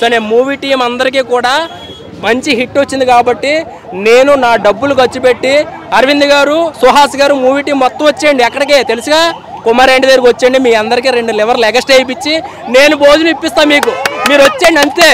So నేను movie team అందరికీ కూడా మంచి హిట్ వచ్చింది కాబట్టి నేను నా డబ్బులు ఖర్చు పెట్టి అరవింద్ గారు సుహాస్ గారు మూవీ టీం మొత్తం వచ్చేయండి ఎక్కడికే తెలుసుగా కుమారెడ్డి దగ్గరికి వచ్చేయండి మీ అందరికీ 2 లివర్లు ఎగస్ట్రా ఇప్పించి నేను భోజనం ఇప్పిస్తాను మీకు మీరు వచ్చేయండి అంతే.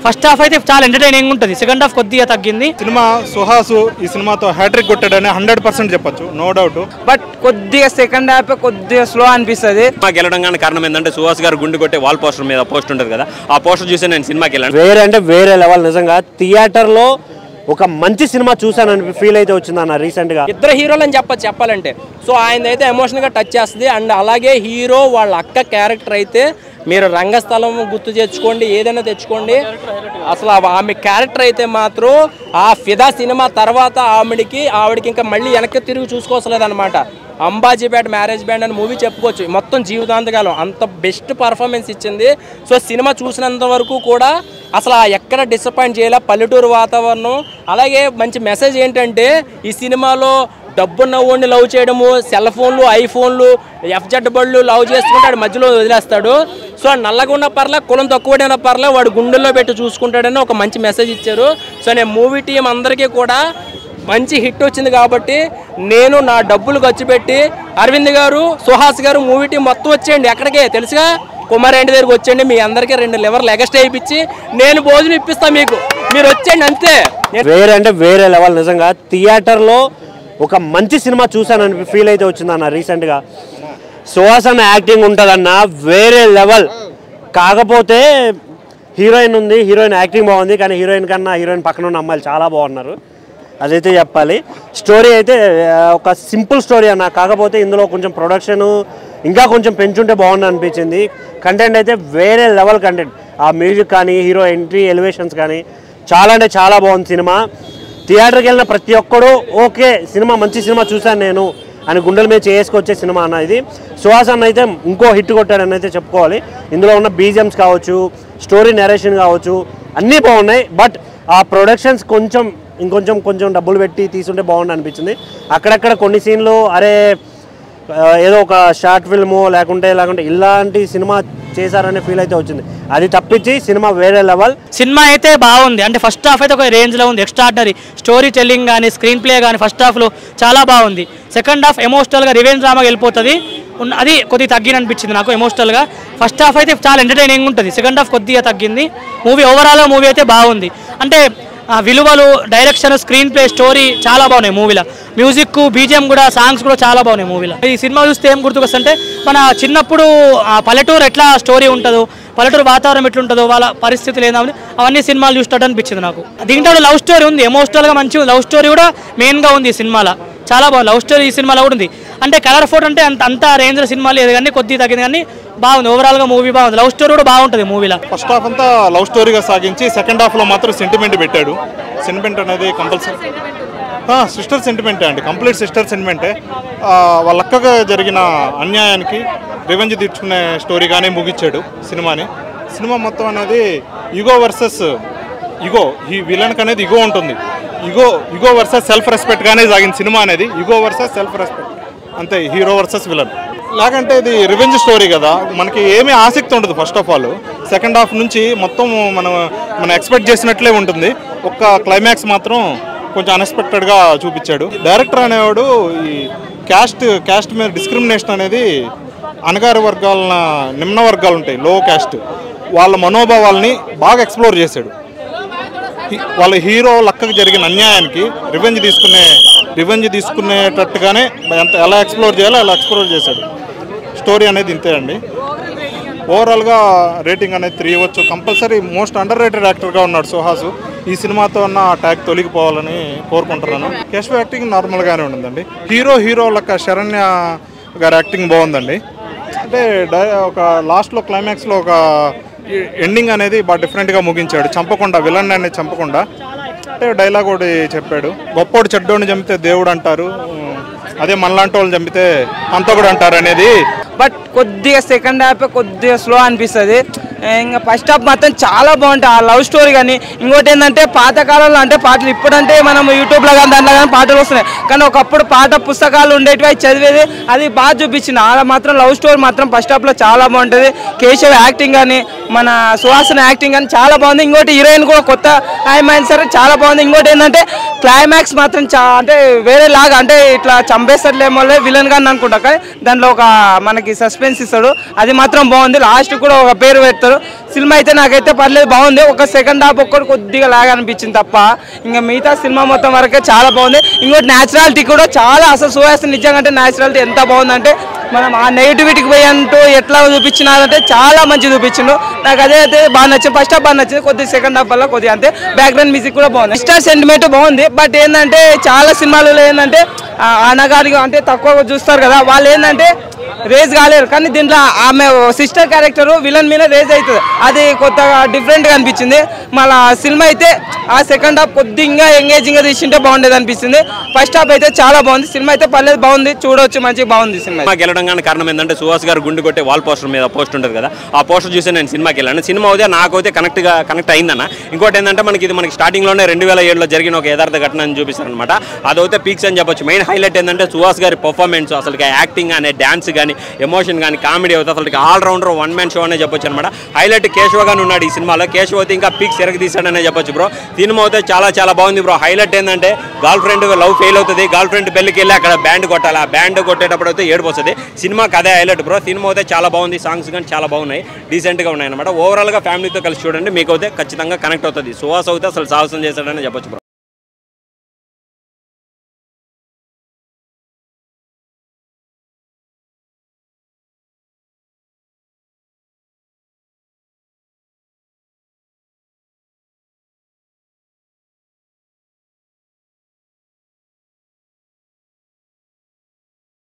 ఫస్ట్ హాఫ్ అయితే చాలా ఎంటర్టైనింగ్ ఉంటుంది, సెకండ్ హాఫ్ కొద్దిగా తగ్గింది. సినిమా సుహాసు ఈ సినిమాతో హ్యాట్రిక్ కొట్టాడని 100% చెప్పొచ్చు, నో డౌట్. బట్ కొద్దిగా సెకండ్ హాఫ్ కొద్దిగా స్లో అనిపిస్తుంది. సినిమాకి వెళ్ళడం కారణం ఏంటంటే సుహాస్ గారు గుండు కొట్టే వాల్ పోస్టర్ మీద పోస్ట్ ఉంటుంది కదా, ఆ పోస్టర్ చూసి నేను సినిమాకి వెళ్ళాను. వేరే అంటే వేరే లెవెల్, నిజంగా థియేటర్లో ఒక మంచి సినిమా చూసానని ఫీల్ అయితే వచ్చిందన్న రీసెంట్గా. ఇద్దరు హీరోలు అని చెప్పాలంటే సో ఆయన అయితే ఎమోషనల్గా టచ్ చేస్తుంది. అండ్ అలాగే హీరో వాళ్ళ అక్క క్యారెక్టర్ అయితే మీరు రంగస్థలం గుర్తు తెచ్చుకోండి, ఏదైనా తెచ్చుకోండి, అసలు ఆమె క్యారెక్టర్ అయితే మాత్రం ఆ ఫిదా సినిమా తర్వాత ఆవిడకి ఇంకా మళ్ళీ వెనక్కి తిరిగి చూసుకోవసలేదన్నమాట. అంబాజీపేట మ్యారేజ్ బ్యాండ్ అని మూవీ చెప్పుకోవచ్చు, మొత్తం జీవితాంతకాలం అంత బెస్ట్ పర్ఫార్మెన్స్ ఇచ్చింది. సో సినిమా చూసినంత వరకు కూడా అసలు ఎక్కడ డిసప్పాయింట్ చేయాల, పల్లెటూరు వాతావరణం. అలాగే మంచి మెసేజ్ ఏంటంటే ఈ సినిమాలో డబ్బున్న ఓడిని లవ్ చేయడము, సెల్ ఫోన్లు, ఐఫోన్లు, ఎఫ్జెడ్ బళ్ళు లవ్ చేసుకుంటాడు, మధ్యలో వదిలేస్తాడు. సో నల్లగా ఉన్న పర్లే, కులం తక్కువైన పర్లే, వాడు గుండెల్లో పెట్టి చూసుకుంటాడని ఒక మంచి మెసేజ్ ఇచ్చారు. సో నేను మూవీ టీం అందరికీ కూడా మంచి హిట్ వచ్చింది కాబట్టి నేను నా డబ్బులు ఖర్చు పెట్టి అరవింద్ గారు సుహాస్ గారు మూవీ టీం మొత్తం వచ్చేయండి ఎక్కడికే తెలుసుగా కుమారెడ్డి దగ్గరికి వచ్చేయండి మీ అందరికీ 2 లివర్లు ఎగస్ట్రా ఇప్పించి నేను భోజనం ఇప్పిస్తాను మీకు మీరు వచ్చేయండి అంతే. వేరే అంటే వేరే లెవెల్, నిజంగా థియేటర్లో ఒక మంచి సినిమా చూసానని ఫీల్ అయితే వచ్చిందన్న రీసెంట్గా. సుహాస్ అన్న యాక్టింగ్ ఉంటుందన్న వేరే లెవెల్. కాకపోతే హీరోయిన్ ఉంది, హీరోయిన్ యాక్టింగ్ బాగుంది, కానీ హీరోయిన్ కన్నా హీరోయిన్ పక్కన ఉన్న అమ్మాయిలు చాలా బాగున్నారు, అదైతే చెప్పాలి. స్టోరీ అయితే ఒక సింపుల్ స్టోరీ అన్న, కాకపోతే ఇందులో కొంచెం ప్రొడక్షన్ ఇంకా కొంచెం పెంచుంటే బాగుంది అనిపించింది. కంటెంట్ అయితే వేరే లెవెల్ కంటెంట్, ఆ మ్యూజిక్ కానీ హీరో ఎంట్రీ ఎలివేషన్స్ కానీ చాలా అంటే చాలా బాగుంది సినిమా. థియేటర్కి వెళ్ళిన ప్రతి ఒక్కడు ఓకే సినిమా మంచి సినిమా చూశాను నేను అని గుండెల మీద చేసుకొచ్చే సినిమా అన్న ఇది. సుహాస్ అన్న అయితే ఇంకో హిట్ కొట్టాడని అయితే చెప్పుకోవాలి. ఇందులో ఉన్న బీజిఎమ్స్ కావచ్చు, స్టోరీ నెరేషన్ కావచ్చు, అన్నీ బాగున్నాయి. బట్ ఆ ప్రొడక్షన్స్ ఇంకొంచెం డబ్బులు పెట్టి తీసుంటే బాగుంది అనిపించింది. అక్కడక్కడ కొన్ని సీన్లు అరే ఏదో ఒక షార్ట్ ఫిల్ము లేకుంటే ఇలాంటి సినిమా చేశారనే ఫీల్ అయితే వచ్చింది. అది తప్పించి సినిమా వేరే లెవెల్. సినిమా అయితే బాగుంది, అంటే ఫస్ట్ హాఫ్ అయితే ఒక రేంజ్లో ఉంది, ఎక్స్ట్రాడినరీ స్టోరీ టెల్లింగ్ కానీ స్క్రీన్ ప్లే కానీ ఫస్ట్ హాఫ్లో చాలా బాగుంది. సెకండ్ హాఫ్ ఎమోషనల్గా రివెంజ్ డ్రామాగా వెళ్ళిపోతుంది, అది కొద్దిగా తగ్గిన అనిపించింది నాకు ఎమోషనల్గా. ఫస్ట్ హాఫ్ అయితే చాలా ఎంటర్టైనింగ్ ఉంటుంది, సెకండ్ హాఫ్ కొద్దిగా తగ్గింది. ఓవరాల్గా మూవీ అయితే బాగుంది. అంటే విలువలు, డైరెక్షన్, స్క్రీన్ ప్లే, స్టోరీ చాలా బాగున్నాయి మూవీలో. మ్యూజిక్, బీజిఎం కూడా, సాంగ్స్ కూడా చాలా బాగున్నాయి మూవీలో. ఈ సినిమా చూస్తే ఏం గుర్తుకొస్తుంటే మన చిన్నప్పుడు పల్లెటూరు ఎట్లా స్టోరీ ఉంటుందో, పల్లెటూరు వాతావరణం ఎట్లుంటుందో, వాళ్ళ పరిస్థితులు ఏందని అవన్నీ సినిమాలు చూసినట్టు అనిపించింది నాకు. దీంట్లో లవ్ స్టోరీ ఉంది, ఎమోషనల్గా మంచిగా లవ్ స్టోరీ కూడా మెయిన్గా ఉంది ఈ సినిమాలో. చాలా బాగుంది లవ్ స్టోరీ ఈ సినిమాలో కూడా ఉంది. అంటే కలర్ ఫోటో అంటే అంత రేంజ్లో సినిమా లేదు కానీ కొద్దిగా తగ్గింది, కానీ బాగుంది. ఓవరాల్గా మూవీ బాగుంది, లవ్ స్టోరీ కూడా బాగుంటుంది మూవీలో. ఫస్ట్ హాఫ్ అంతా లవ్ స్టోరీగా సాగించి సెకండ్ హాఫ్లో మాత్రం సెంటిమెంట్ పెట్టాడు. సెంటిమెంట్ అనేది కంపల్సరీ సిస్టర్ సెంటిమెంటే అండి, కంప్లీట్ సిస్టర్ సెంటిమెంటే. వాళ్ళ అక్కగా జరిగిన అన్యాయానికి రివెంజ్ తీర్చుకునే స్టోరీగానే ముగించాడు సినిమాని. సినిమా మొత్తం అనేది ఈగో వర్సెస్ ఈగో, ఈ విలన్కి అనేది ఈగో ఉంటుంది, ఈగో వర్సెస్ సెల్ఫ్ రెస్పెక్ట్గానే సాగిన సినిమా అనేది. ఈగో వర్సెస్ సెల్ఫ్ రెస్పెక్ట్ అంతే, హీరో వర్సెస్ విలన్. లాగంటే ఇది రివెంజ్ స్టోరీ కదా, మనకి ఏమీ ఆసక్తి ఉండదు first of all. Second half నుంచి మొత్తం మనం ఎక్స్పెక్ట్ చేసినట్లే ఉంటుంది. ఒక్క క్లైమాక్స్ మాత్రం కొంచెం అన్ఎక్స్పెక్టెడ్గా చూపించాడు. డైరెక్టర్ అనేవాడు ఈ క్యాస్ట్ మీద డిస్క్రిమినేషన్ అనేది, అణగారి వర్గాల, నిమ్న వర్గాలు ఉంటాయి, లో క్యాస్ట్, వాళ్ళ మనోభావాల్ని బాగా ఎక్స్ప్లోర్ చేశాడు. వాళ్ళ హీరో లక్కకు జరిగిన అన్యాయానికి రివెంజ్ తీసుకునేటట్టుగానే ఎలా ఎక్స్ప్లోర్ చేయాలో అలా ఎక్స్ప్లోర్ చేశాడు. స్టోరీ అనేది ఇంతే అండి. ఓవరాల్గా రేటింగ్ అనేది 3 ఇవ్వచ్చు. కంపల్సరీ మోస్ట్ అండర్ రేటెడ్ యాక్టర్గా ఉన్నాడు సుహాసు. ఈ సినిమాతో ఉన్న ట్యాగ్ తొలగిపోవాలని కోరుకుంటున్నాను. కేశవ యాక్టింగ్ నార్మల్గానే ఉంటుందండి. హీరో లక్క శరణ్య గారి యాక్టింగ్ బాగుందండి. అంటే ఒక లాస్ట్లో క్లైమాక్స్లో ఒక ఎండింగ్ అనేది బాగా డిఫరెంట్గా ముగించాడు. చంపకుండా, విలన్ అనేది చంపకుండా, అంటే డైలాగ్ ఒకటి చెప్పాడు, గొప్పోడు చెడ్డోడిని చంపితే దేవుడు అంటారు, అదే మనలాంటి వాళ్ళు చంపితే అంతకుడు అంటారు అనేది. బట్ కొద్దిగా సెకండ్ హాఫ్ కొద్దిగా స్లో అనిపిస్తుంది. ఇంకా ఫస్ట్ హాఫ్ మాత్రం చాలా బాగుంటుంది ఆ లవ్ స్టోరీ. కానీ ఇంకోటి ఏంటంటే పాతకాలంలో అంటే పాటలు ఇప్పుడంటే మనం యూట్యూబ్లో కానీ దాంట్లో కానీ పాటలు వస్తున్నాయి, కానీ ఒకప్పుడు పుస్తకాలు ఉండేటివి చదివేది, అది బాగా చూపించింది. అలా మాత్రం లవ్ స్టోరీ మాత్రం ఫస్ట్ హాఫ్లో చాలా బాగుంటుంది. కేశవ్ యాక్టింగ్ కానీ మన సుహాసన యాక్టింగ్ అని చాలా బాగుంది. ఇంకోటి హీరోయిన్ కూడా కొత్త ఆయన సరే చాలా బాగుంది. ఇంకోటి ఏంటంటే క్లైమాక్స్ మాత్రం అంటే వేరే లాగా అంటే ఇట్లా చంపేస్తాడులేమో విలన్ గాని అనుకుంటా, కానీ దాంట్లో ఒక మనకి సస్పెన్స్ ఇస్తాడు, అది మాత్రం బాగుంది. లాస్ట్ కూడా ఒక పేరు పెడతారు. సినిమా అయితే నాకైతే పర్లేదు, బాగుంది. ఒక సెకండ్ హాఫ్ ఒక్కటి కొద్దిగా లాగా అనిపించింది తప్ప ఇంకా మిగతా సినిమా మొత్తం వరకే చాలా బాగుంది. ఇంకోటి న్యాచురాలిటీ కూడా చాలా, అసలు సుహాసన నిజంగా అంటే న్యాచురాలిటీ ఎంత బాగుందంటే మనం ఆ నెగిటివిటీకి పోయి అంటూ ఎట్లా చూపించినారంటే చాలా మంచి చూపించిండు. నాకు అదే అయితే బాగా నచ్చింది. ఫస్ట్ హాఫ్ బాగా నచ్చింది, కొద్దిగా సెకండ్ హాఫ్ వల్ల కొద్దిగా అంతే. బ్యాక్గ్రౌండ్ మ్యూజిక్ కూడా బాగుంది. స్టార్ సెంటిమెంట్ బాగుంది. బట్ ఏంటంటే చాలా సినిమాలలో ఏంటంటే అనగారిగా అంటే తక్కువ చూస్తారు కదా, వాళ్ళు ఏంటంటే రేజ్ కాలేరు. కానీ దీంట్లో ఆమె సిస్టర్ క్యారెక్టర్ విలన్ మీద రేజ్ అవుతుంది, అది కొత్తగా డిఫరెంట్గా అనిపించింది. మళ్ళీ సినిమా అయితే ఆ సెకండ్ హాఫ్ కొద్దిగా ఎంగేజింగ్గా తీసింటే బాగుండేది అనిపిస్తుంది. ఫస్ట్ హాఫ్ అయితే చాలా బాగుంది. సినిమా అయితే పర్లేదు, బాగుంది, చూడవచ్చు, మంచిగా బాగుంది. సినిమా గెలవడం కానీ కారణం ఏంటంటే సుహాస్ గారు గుండు కొట్టే వాల్ పోస్టర్ మీద పోస్ట్ ఉంటుంది కదా, ఆ పోస్టర్ చూసి నేను సినిమాకి వెళ్ళాను. సినిమా అయితే నాకు అయితే కనెక్ట్ అయిందన్న. ఇంకోటి ఏంటంటే మనకి స్టార్టింగ్లోనే 2007లో జరిగిన ఒక యథార్థ ఘటనని చూపిస్తారనమాట. అదైతే పీక్స్ అని చెప్పొచ్చు. మెయిన్ హైలైట్ ఏంటంటే సుహాస్ గారి పర్ఫార్మెన్స్, అసలు యాక్టింగ్ అనే డ్యాన్స్ కానీ ఎమోషన్ కానీ కామెడీ అవుతుంది, అసలు ఆల్రౌండర్ వన్ మ్యాన్ షో అనే చెప్పొచ్చు అనమాట. హైలైట్ కేశవ గాని ఉన్నాడు ఈ సినిమాలో. కేశవ అయితే ఇంకా పీక్స్ తీసాడనే చెప్పొచ్చు బ్రో. సినిమా అయితే చాలా బాగుంది బ్రో. హైలైట్ ఏంటంటే గర్ల్ ఫ్రెండ్ లవ్ ఫెయిల్ అవుతుంది, గర్ల్ ఫ్రెండ్ పెళ్లికి వెళ్ళి అక్కడ బ్యాండ్ కొట్టాలి, ఆ బ్యాండ్ కొట్టేటప్పుడు అయితే ఏడుపు వస్తుంది. సినిమాకి అదే హైలైట్ బ్రో. సినిమా అయితే చాలా బాగుంది, సాంగ్స్ కానీ చాలా బాగున్నాయి, డీసెంట్గా ఉన్నాయి అనమాట. ఓవరాల్గా ఫ్యామిలీతో కలిసి చూడండి, మీకు అయితే ఖచ్చితంగా కనెక్ట్ అవుతుంది. సుహాస్ అయితే అసలు సాహసం చేశాడని చెప్పొచ్చు బ్రో.